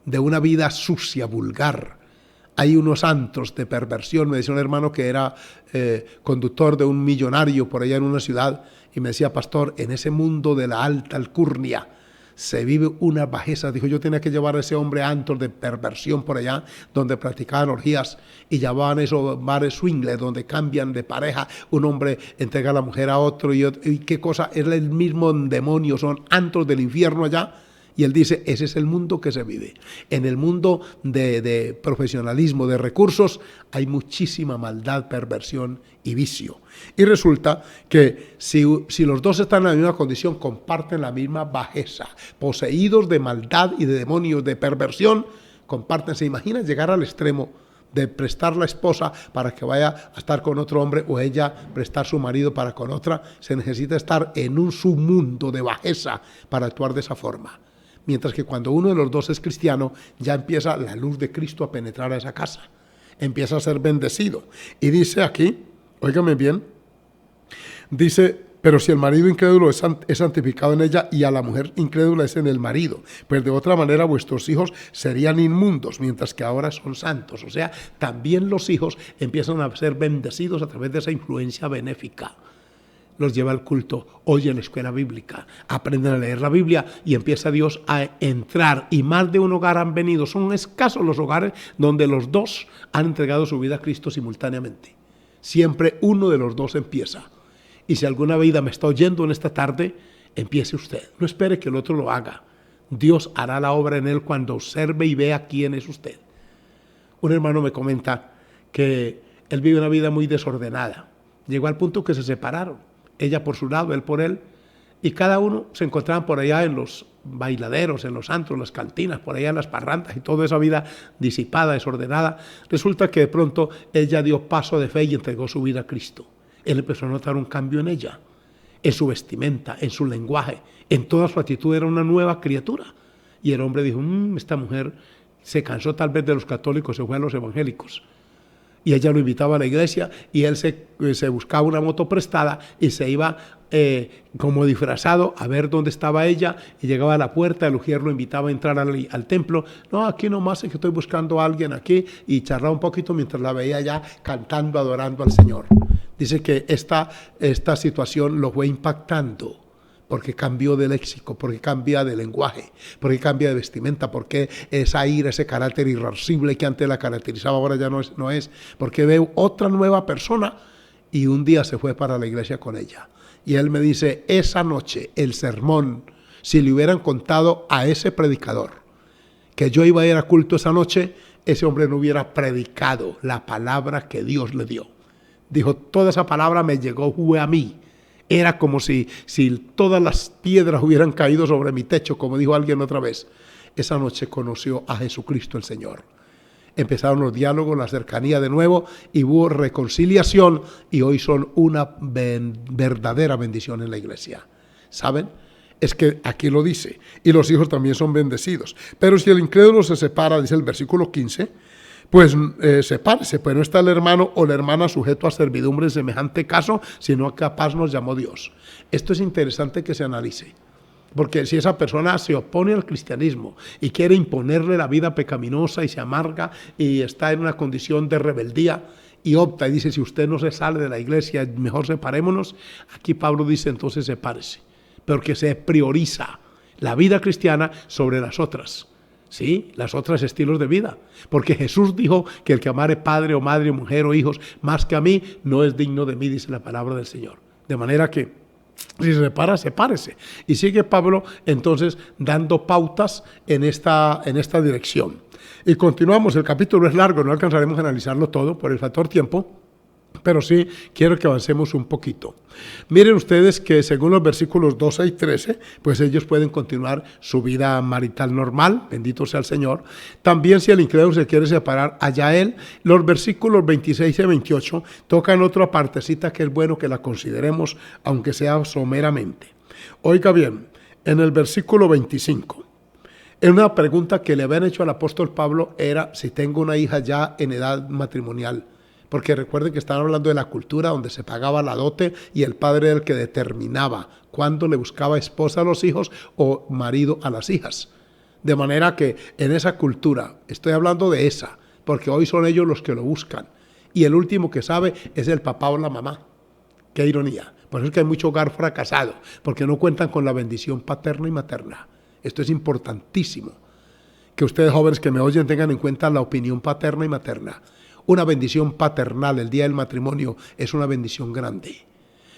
de una vida sucia, vulgar. Hay unos antros de perversión. Me decía un hermano que era conductor de un millonario por allá en una ciudad y me decía, pastor, en ese mundo de la alta alcurnia se vive una bajeza. Dijo, yo tenía que llevar a ese hombre a antros de perversión por allá, donde practicaban orgías y llamaban esos bares swingles, donde cambian de pareja, un hombre entrega a la mujer a otro y qué cosa, es el mismo demonio, son antros del infierno allá. Y él dice, ese es el mundo que se vive. En el mundo de profesionalismo, de recursos, hay muchísima maldad, perversión y vicio. Y resulta que si los dos están en la misma condición, comparten la misma bajeza. Poseídos de maldad y de demonios, de perversión, comparten. ¿Se imaginan llegar al extremo de prestar la esposa para que vaya a estar con otro hombre o ella prestar su marido para con otra? Se necesita estar en un submundo de bajeza para actuar de esa forma. Mientras que cuando uno de los dos es cristiano, ya empieza la luz de Cristo a penetrar a esa casa. Empieza a ser bendecido. Y dice aquí, óigame bien, dice, pero si el marido incrédulo es santificado en ella y a la mujer incrédula es en el marido, pues de otra manera vuestros hijos serían inmundos, mientras que ahora son santos. O sea, también los hijos empiezan a ser bendecidos a través de esa influencia benéfica. Los lleva al culto, oyen la escuela bíblica, aprenden a leer la Biblia y empieza Dios a entrar. Y más de un hogar han venido. Son escasos los hogares donde los dos han entregado su vida a Cristo simultáneamente. Siempre uno de los dos empieza. Y si alguna vida me está oyendo en esta tarde, empiece usted. No espere que el otro lo haga. Dios hará la obra en él cuando observe y vea quién es usted. Un hermano me comenta que él vive una vida muy desordenada. Llegó al punto que se separaron. Ella por su lado, él por él, y cada uno se encontraban por allá en los bailaderos, en los antros, las cantinas, por allá en las parrandas y toda esa vida disipada, desordenada. Resulta que de pronto ella dio paso de fe y entregó su vida a Cristo. Él empezó a notar un cambio en ella, en su vestimenta, en su lenguaje, en toda su actitud. Era una nueva criatura. Y el hombre dijo, esta mujer se cansó tal vez de los católicos, se fue a los evangélicos. Y ella lo invitaba a la iglesia y él se buscaba una moto prestada y se iba como disfrazado a ver dónde estaba ella, y llegaba a la puerta, el ujier lo invitaba a entrar al templo. No, aquí nomás es que estoy buscando a alguien aquí, y charlaba un poquito mientras la veía ya cantando, adorando al Señor. Dice que esta situación lo fue impactando, porque cambió de léxico, porque cambia de lenguaje, porque cambia de vestimenta, porque esa ira, ese carácter irascible que antes la caracterizaba, ahora ya no es, porque ve otra nueva persona. Y un día se fue para la iglesia con ella. Y él me dice, esa noche, el sermón, si le hubieran contado a ese predicador que yo iba a ir a culto esa noche, ese hombre no hubiera predicado la palabra que Dios le dio. Dijo, toda esa palabra me llegó, fue a mí. Era como si todas las piedras hubieran caído sobre mi techo, como dijo alguien otra vez. Esa noche conoció a Jesucristo el Señor. Empezaron los diálogos, la cercanía de nuevo, y hubo reconciliación, y hoy son una verdadera bendición en la iglesia. ¿Saben? Es que aquí lo dice, y los hijos también son bendecidos. Pero si el incrédulo se separa, dice el versículo 15, pues sepárese, pues no está el hermano o la hermana sujeto a servidumbre en semejante caso, sino que a paz nos llamó Dios. Esto es interesante que se analice, porque si esa persona se opone al cristianismo y quiere imponerle la vida pecaminosa y se amarga y está en una condición de rebeldía y opta y dice, si usted no se sale de la iglesia, mejor separémonos, aquí Pablo dice, entonces sepárese, porque se prioriza la vida cristiana sobre las otras. Sí, las otras estilos de vida, porque Jesús dijo que el que amare padre o madre, mujer o hijos más que a mí no es digno de mí, dice la palabra del Señor. De manera que si se separa, sepárese. Y sigue Pablo entonces dando pautas en esta dirección. Y continuamos, el capítulo es largo, no alcanzaremos a analizarlo todo por el factor tiempo, pero sí quiero que avancemos un poquito. Miren ustedes que según los versículos 12 y 13, pues ellos pueden continuar su vida marital normal, bendito sea el Señor. También si el incrédulo se quiere separar, allá él. Los versículos 26 y 28 tocan otra partecita que es bueno que la consideremos, aunque sea someramente. Oiga bien, en el versículo 25, en una pregunta que le habían hecho al apóstol Pablo era si tengo una hija ya en edad matrimonial. Porque recuerden que están hablando de la cultura donde se pagaba la dote y el padre era el que determinaba cuándo le buscaba esposa a los hijos o marido a las hijas. De manera que en esa cultura, estoy hablando de esa, porque hoy son ellos los que lo buscan. Y el último que sabe es el papá o la mamá. Qué ironía. Por eso es que hay mucho hogar fracasado, porque no cuentan con la bendición paterna y materna. Esto es importantísimo. Que ustedes jóvenes que me oyen tengan en cuenta la opinión paterna y materna. Una bendición paternal el día del matrimonio es una bendición grande.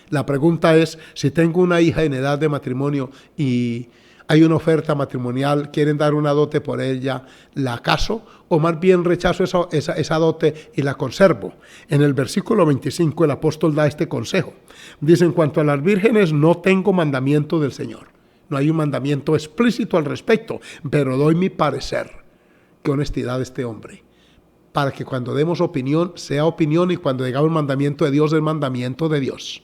La pregunta es, si tengo una hija en edad de matrimonio y hay una oferta matrimonial, quieren dar una dote por ella, ¿la caso? O más bien rechazo esa dote y la conservo. En el versículo 25 el apóstol da este consejo. Dice, en cuanto a las vírgenes no tengo mandamiento del Señor. No hay un mandamiento explícito al respecto, pero doy mi parecer. Qué honestidad de este hombre. Para que cuando demos opinión, sea opinión, y cuando digamos mandamiento de Dios, es mandamiento de Dios.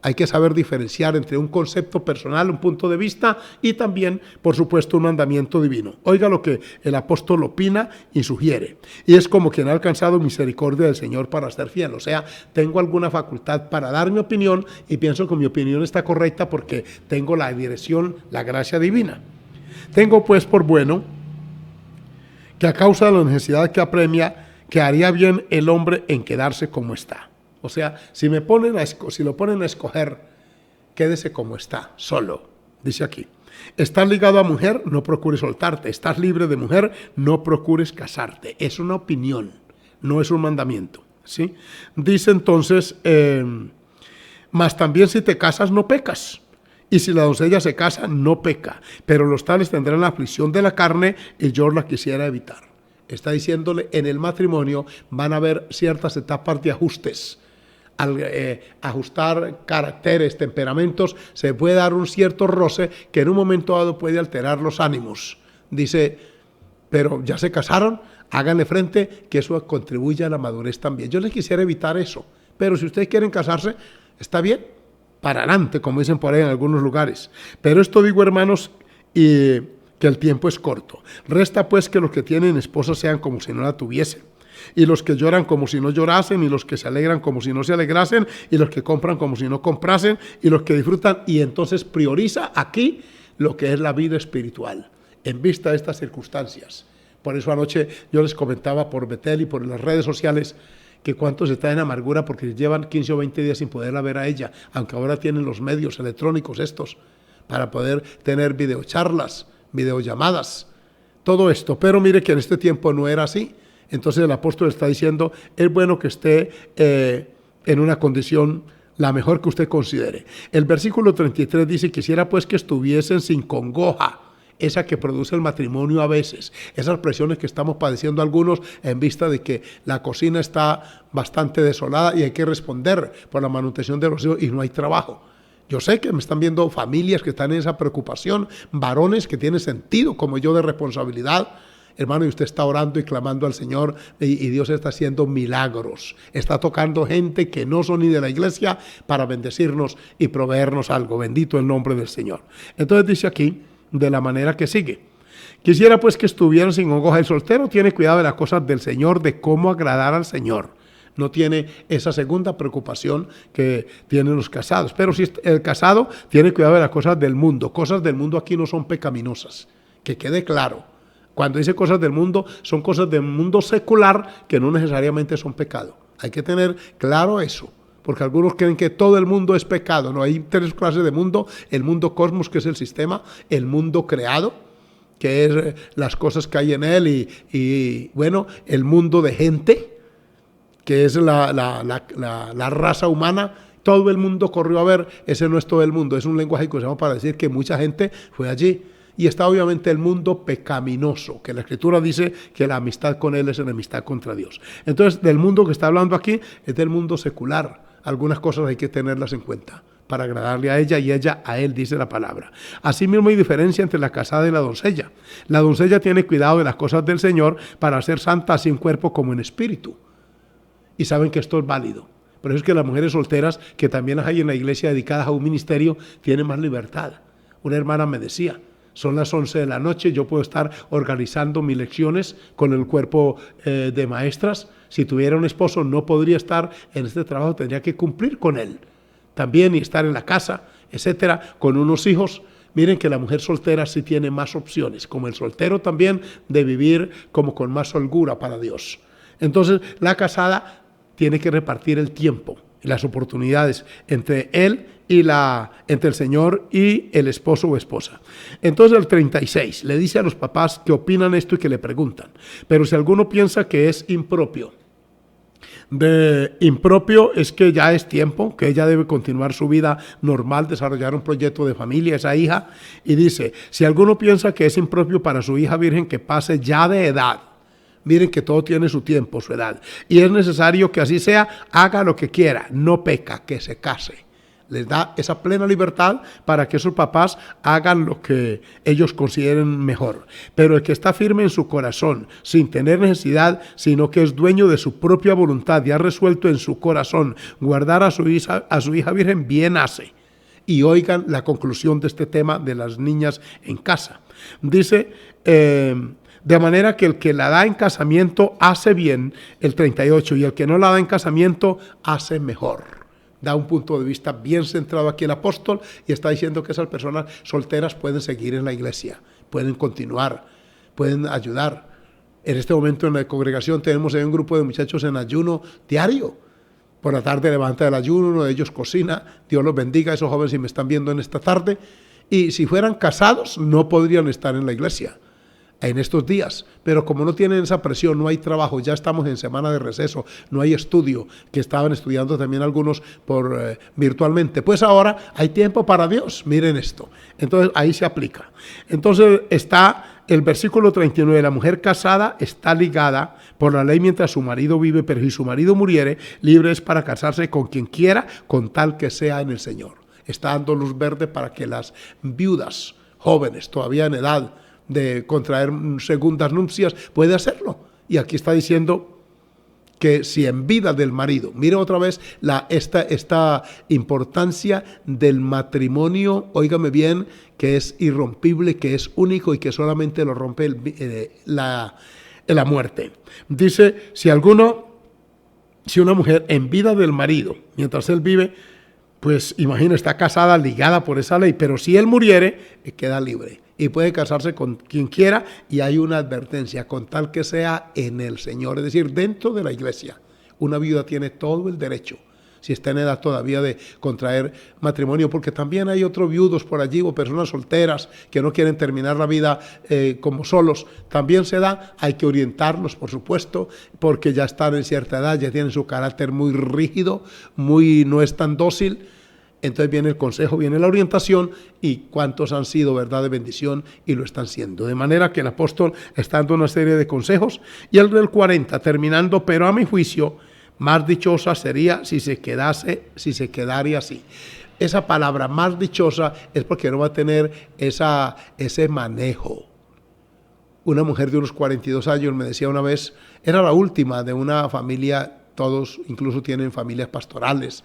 Hay que saber diferenciar entre un concepto personal, un punto de vista, y también, por supuesto, un mandamiento divino. Oiga lo que el apóstol opina y sugiere. Y es como quien ha alcanzado misericordia del Señor para ser fiel. O sea, tengo alguna facultad para dar mi opinión y pienso que mi opinión está correcta porque tengo la dirección, la gracia divina. Tengo pues por bueno que a causa de la necesidad que apremia, que haría bien el hombre en quedarse como está. O sea, si lo ponen a escoger, quédese como está, solo. Dice aquí, estás ligado a mujer, no procures soltarte. Estás libre de mujer, no procures casarte. Es una opinión, no es un mandamiento, ¿sí? Dice entonces, mas también si te casas, no pecas. Y si la doncella se casa, no peca, pero los tales tendrán la aflicción de la carne y yo la quisiera evitar. Está diciéndole, en el matrimonio van a haber ciertas etapas de ajustes. al ajustar caracteres, temperamentos, se puede dar un cierto roce que en un momento dado puede alterar los ánimos. Dice, pero ya se casaron, háganle frente, que eso contribuye a la madurez también. Yo les quisiera evitar eso, pero si ustedes quieren casarse, está bien, para adelante, como dicen por ahí en algunos lugares. Pero esto digo, hermanos, y que el tiempo es corto. Resta pues que los que tienen esposa sean como si no la tuviesen, y los que lloran como si no llorasen, y los que se alegran como si no se alegrasen, y los que compran como si no comprasen, y los que disfrutan, y entonces prioriza aquí lo que es la vida espiritual, en vista de estas circunstancias. Por eso anoche yo les comentaba por Betel y por las redes sociales que cuántos están en amargura porque llevan 15 o 20 días sin poderla ver a ella, aunque ahora tienen los medios electrónicos estos para poder tener videocharlas, videollamadas, todo esto. Pero mire que en este tiempo no era así. Entonces el apóstol está diciendo, es bueno que esté en una condición la mejor que usted considere. El versículo 33 dice, quisiera pues que estuviesen sin congoja, esa que produce el matrimonio a veces, esas presiones que estamos padeciendo algunos en vista de que la cocina está bastante desolada y hay que responder por la manutención de los hijos y no hay trabajo. Yo sé que me están viendo familias que están en esa preocupación, varones que tienen sentido como yo de responsabilidad. Hermano, y usted está orando y clamando al Señor y Dios está haciendo milagros. Está tocando gente que no son ni de la iglesia para bendecirnos y proveernos algo. Bendito el nombre del Señor. Entonces dice aquí, de la manera que sigue. Quisiera pues que estuvieran sin congoja. El soltero tiene cuidado de las cosas del Señor, de cómo agradar al Señor. No tiene esa segunda preocupación que tienen los casados. Pero si el casado tiene cuidado de las cosas del mundo. Cosas del mundo aquí no son pecaminosas. Que quede claro. Cuando dice cosas del mundo, son cosas del mundo secular que no necesariamente son pecado. Hay que tener claro eso. Porque algunos creen que todo el mundo es pecado. No, hay tres clases de mundo. El mundo cosmos, que es el sistema. El mundo creado, que es las cosas que hay en él. Y bueno, el mundo de gente, que es la raza humana. Todo el mundo corrió a ver. Ese no es todo el mundo. Es un lenguaje que usamos para decir que mucha gente fue allí. Y está obviamente el mundo pecaminoso, que la Escritura dice que la amistad con él es enemistad contra Dios. Entonces, del mundo que está hablando aquí es del mundo secular. Algunas cosas hay que tenerlas en cuenta para agradarle a ella y ella a él, dice la palabra. Asimismo hay diferencia entre la casada y la doncella. La doncella tiene cuidado de las cosas del Señor para ser santa así en cuerpo como en espíritu. Y saben que esto es válido. Por eso es que las mujeres solteras, que también las hay en la iglesia dedicadas a un ministerio, tienen más libertad. Una hermana me decía, son las 11 de la noche, yo puedo estar organizando mis lecciones con el cuerpo de maestras. Si tuviera un esposo no podría estar en este trabajo, tendría que cumplir con él también y estar en la casa, etcétera, con unos hijos. Miren que la mujer soltera sí tiene más opciones, como el soltero también, de vivir como con más holgura para Dios. Entonces la casada tiene que repartir el tiempo y las oportunidades entre él y entre el Señor y el esposo o esposa. Entonces el 36 le dice a los papás que opinan esto y que le preguntan. Pero si alguno piensa que es impropio, de impropio es que ya es tiempo, que ella debe continuar su vida normal, desarrollar un proyecto de familia, esa hija, y dice, si alguno piensa que es impropio para su hija virgen que pase ya de edad, miren que todo tiene su tiempo, su edad, y es necesario que así sea, haga lo que quiera, no peca, que se case. Les da esa plena libertad para que esos papás hagan lo que ellos consideren mejor. Pero el que está firme en su corazón, sin tener necesidad, sino que es dueño de su propia voluntad y ha resuelto en su corazón guardar a su hija virgen, bien hace. Y oigan la conclusión de este tema de las niñas en casa. Dice, de manera que el que la da en casamiento hace bien, el 38, y el que no la da en casamiento hace mejor. Da un punto de vista bien centrado aquí el apóstol y está diciendo que esas personas solteras pueden seguir en la iglesia, pueden continuar, pueden ayudar. En este momento en la congregación tenemos un grupo de muchachos en ayuno diario. Por la tarde levanta el ayuno, uno de ellos cocina. Dios los bendiga a esos jóvenes si me están viendo en esta tarde. Y si fueran casados no podrían estar en la iglesia en estos días, pero como no tienen esa presión, no hay trabajo, ya estamos en semana de receso, no hay estudio, que estaban estudiando también algunos virtualmente, pues ahora hay tiempo para Dios, miren esto, entonces ahí se aplica. Entonces está el versículo 39, la mujer casada está ligada por la ley mientras su marido vive, pero si su marido muriere, libre es para casarse con quien quiera, con tal que sea en el Señor. Está dando luz verde para que las viudas jóvenes, todavía en edad de contraer segundas nupcias, puede hacerlo. Y aquí está diciendo que si en vida del marido, mire otra vez esta importancia del matrimonio, óigame bien, que es irrompible, que es único y que solamente lo rompe la muerte. Dice, si una mujer en vida del marido, mientras él vive, pues imagina, está casada, ligada por esa ley, pero si él muriere, queda libre y puede casarse con quien quiera, y hay una advertencia, con tal que sea en el Señor, es decir, dentro de la iglesia. Una viuda tiene todo el derecho, si está en edad todavía, de contraer matrimonio, porque también hay otros viudos por allí o personas solteras que no quieren terminar la vida como solos. También se da, hay que orientarlos, por supuesto, porque ya están en cierta edad, ya tienen su carácter muy rígido, no es tan dócil. Entonces viene el consejo, viene la orientación, y cuántos han sido, verdad, de bendición y lo están siendo. De manera que el apóstol está dando una serie de consejos. Y el del 40, terminando, pero a mi juicio, más dichosa sería si se quedara así. Esa palabra más dichosa es porque no va a tener ese manejo. Una mujer de unos 42 años me decía una vez, era la última de una familia, todos incluso tienen familias pastorales,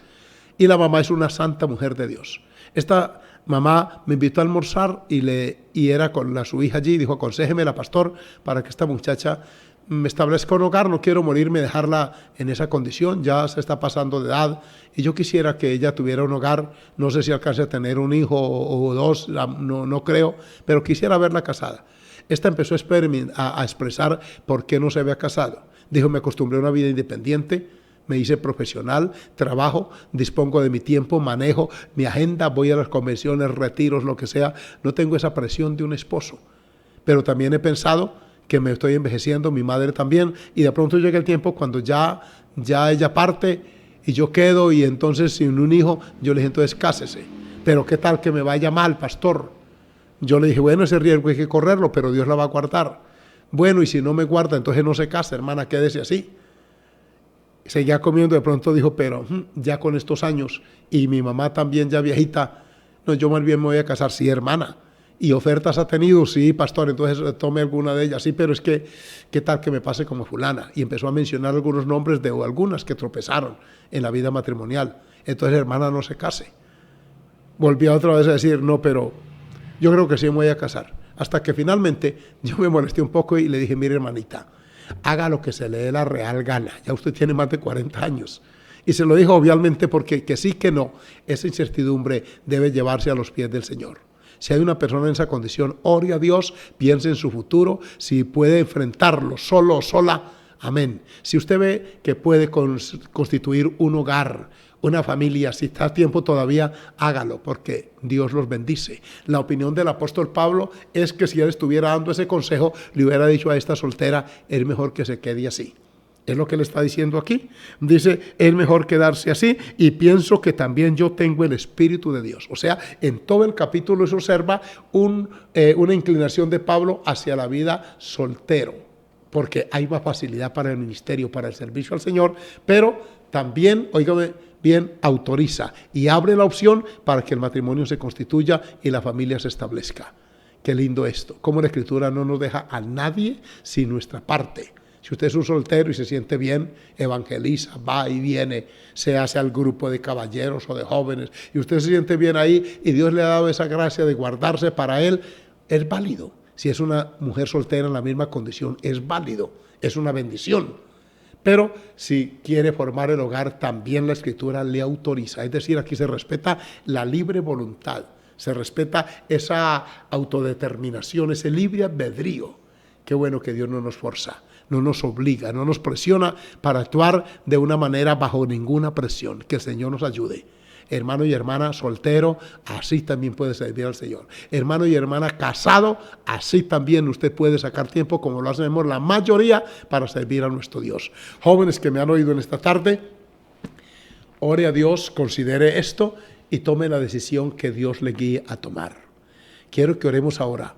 y la mamá es una santa mujer de Dios. Esta mamá me invitó a almorzar y era con su hija allí, dijo, aconséjeme la pastor para que esta muchacha me establezca un hogar, no quiero morirme, dejarla en esa condición, ya se está pasando de edad y yo quisiera que ella tuviera un hogar, no sé si alcance a tener un hijo o dos, no creo, pero quisiera verla casada. Esta empezó a expresar por qué no se había casado. Dijo, me acostumbré a una vida independiente, me hice profesional, trabajo, dispongo de mi tiempo, manejo mi agenda, voy a las convenciones, retiros, lo que sea. No tengo esa presión de un esposo. Pero también he pensado que me estoy envejeciendo, mi madre también, y de pronto llega el tiempo cuando ya ella parte y yo quedo, y entonces sin un hijo, yo le dije, entonces cásese. Pero ¿qué tal que me vaya mal, pastor? Yo le dije, bueno, ese riesgo hay que correrlo, pero Dios la va a guardar. Bueno, y si no me guarda, entonces no se casa, hermana, quédese así. Seguía comiendo, de pronto dijo, pero ya con estos años, y mi mamá también ya viejita, no, yo más bien me voy a casar. Sí, hermana. ¿Y ofertas ha tenido? Sí, pastor, entonces tome alguna de ellas. Sí, pero es que, ¿qué tal que me pase como fulana? Y empezó a mencionar algunos nombres de algunas que tropezaron en la vida matrimonial. Entonces, hermana, no se case. Volvió otra vez a decir, no, pero yo creo que sí me voy a casar. Hasta que finalmente yo me molesté un poco y le dije, mire, hermanita, haga lo que se le dé la real gana. Ya usted tiene más de 40 años. Y se lo dijo obviamente porque que sí, que no. Esa incertidumbre debe llevarse a los pies del Señor. Si hay una persona en esa condición, ore a Dios, piense en su futuro, si puede enfrentarlo solo o sola, amén. Si usted ve que puede constituir un hogar, una familia, si está a tiempo todavía, hágalo, porque Dios los bendice. La opinión del apóstol Pablo es que si él estuviera dando ese consejo, le hubiera dicho a esta soltera, es mejor que se quede así. Es lo que le está diciendo aquí. Dice, es mejor quedarse así, y pienso que también yo tengo el Espíritu de Dios. O sea, en todo el capítulo se observa una inclinación de Pablo hacia la vida soltero, porque hay más facilidad para el ministerio, para el servicio al Señor, pero también, óigame bien, autoriza y abre la opción para que el matrimonio se constituya y la familia se establezca. Qué lindo esto, cómo la Escritura no nos deja a nadie sin nuestra parte. Si usted es un soltero y se siente bien, evangeliza, va y viene, se hace al grupo de caballeros o de jóvenes, y usted se siente bien ahí y Dios le ha dado esa gracia de guardarse para él, es válido. Si es una mujer soltera en la misma condición, es válido, es una bendición. Pero si quiere formar el hogar, también la Escritura le autoriza. Es decir, aquí se respeta la libre voluntad, se respeta esa autodeterminación, ese libre albedrío. Qué bueno que Dios no nos forza, no nos obliga, no nos presiona para actuar de una manera bajo ninguna presión. Que el Señor nos ayude. Hermano y hermana soltero, así también puede servir al Señor. Hermano y hermana casado, así también usted puede sacar tiempo, como lo hacemos la mayoría, para servir a nuestro Dios. Jóvenes que me han oído en esta tarde, ore a Dios, considere esto y tome la decisión que Dios le guíe a tomar. Quiero que oremos ahora.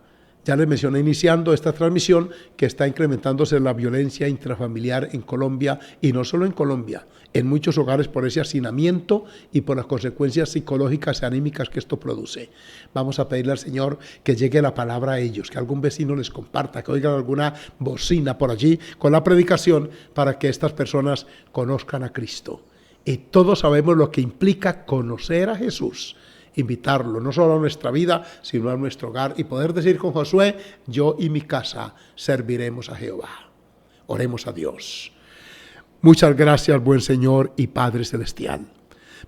Ya les mencioné iniciando esta transmisión que está incrementándose la violencia intrafamiliar en Colombia, y no solo en Colombia, en muchos hogares, por ese hacinamiento y por las consecuencias psicológicas y anímicas que esto produce. Vamos a pedirle al Señor que llegue la palabra a ellos, que algún vecino les comparta, que oigan alguna bocina por allí con la predicación para que estas personas conozcan a Cristo. Y todos sabemos lo que implica conocer a Jesús. Invitarlo no solo a nuestra vida, sino a nuestro hogar, y poder decir con Josué: yo y mi casa serviremos a Jehová. Oremos a Dios. Muchas gracias, buen Señor y Padre Celestial,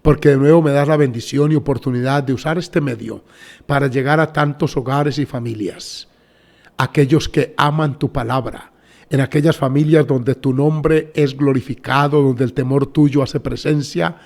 porque de nuevo me das la bendición y oportunidad de usar este medio para llegar a tantos hogares y familias, aquellos que aman tu palabra, en aquellas familias donde tu nombre es glorificado, donde el temor tuyo hace presencia,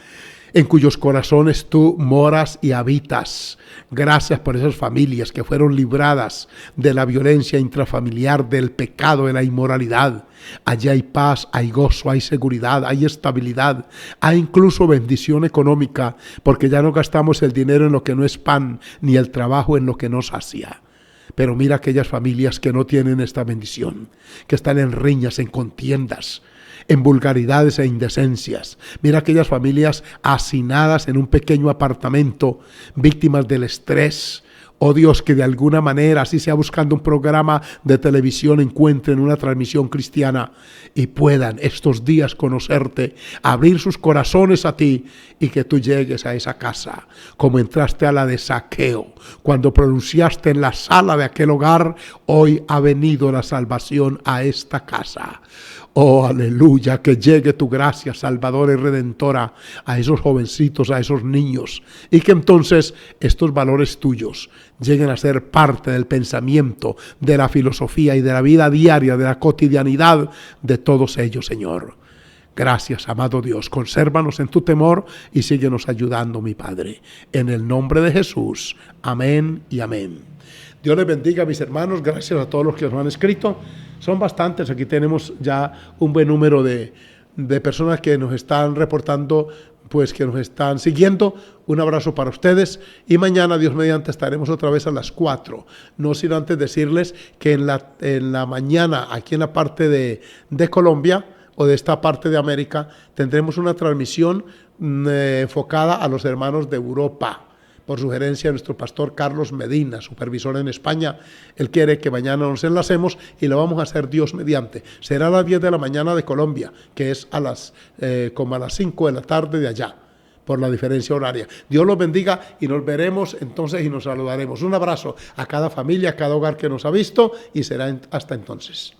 en cuyos corazones tú moras y habitas. Gracias por esas familias que fueron libradas de la violencia intrafamiliar, del pecado, de la inmoralidad. Allí hay paz, hay gozo, hay seguridad, hay estabilidad, hay incluso bendición económica, porque ya no gastamos el dinero en lo que no es pan, ni el trabajo en lo que no sacia. Pero mira aquellas familias que no tienen esta bendición, que están en riñas, en contiendas, en vulgaridades e indecencias. Mira aquellas familias hacinadas en un pequeño apartamento, víctimas del estrés. Oh Dios, que de alguna manera, así sea buscando un programa de televisión, encuentren una transmisión cristiana y puedan estos días conocerte, abrir sus corazones a ti, y que tú llegues a esa casa como entraste a la de Zaqueo, cuando pronunciaste en la sala de aquel hogar: hoy ha venido la salvación a esta casa. Oh, aleluya, que llegue tu gracia salvadora y redentora a esos jovencitos, a esos niños, y que entonces estos valores tuyos lleguen a ser parte del pensamiento, de la filosofía y de la vida diaria, de la cotidianidad de todos ellos, Señor. Gracias, amado Dios, consérvanos en tu temor y síguenos ayudando, mi Padre. En el nombre de Jesús, amén y amén. Dios les bendiga, mis hermanos. Gracias a todos los que nos han escrito. Son bastantes. Aquí tenemos ya un buen número de personas que nos están reportando, pues que nos están siguiendo. Un abrazo para ustedes. Y mañana, Dios mediante, estaremos otra vez a las 4. No sin antes decirles que en la mañana, aquí en la parte de Colombia, o de esta parte de América, tendremos una transmisión enfocada a los hermanos de Europa, por sugerencia de nuestro pastor Carlos Medina, supervisor en España. Él quiere que mañana nos enlacemos y lo vamos a hacer Dios mediante. Será a las 10 de la mañana de Colombia, que es como a las 5 de la tarde de allá, por la diferencia horaria. Dios los bendiga y nos veremos entonces y nos saludaremos. Un abrazo a cada familia, a cada hogar que nos ha visto, y será hasta entonces.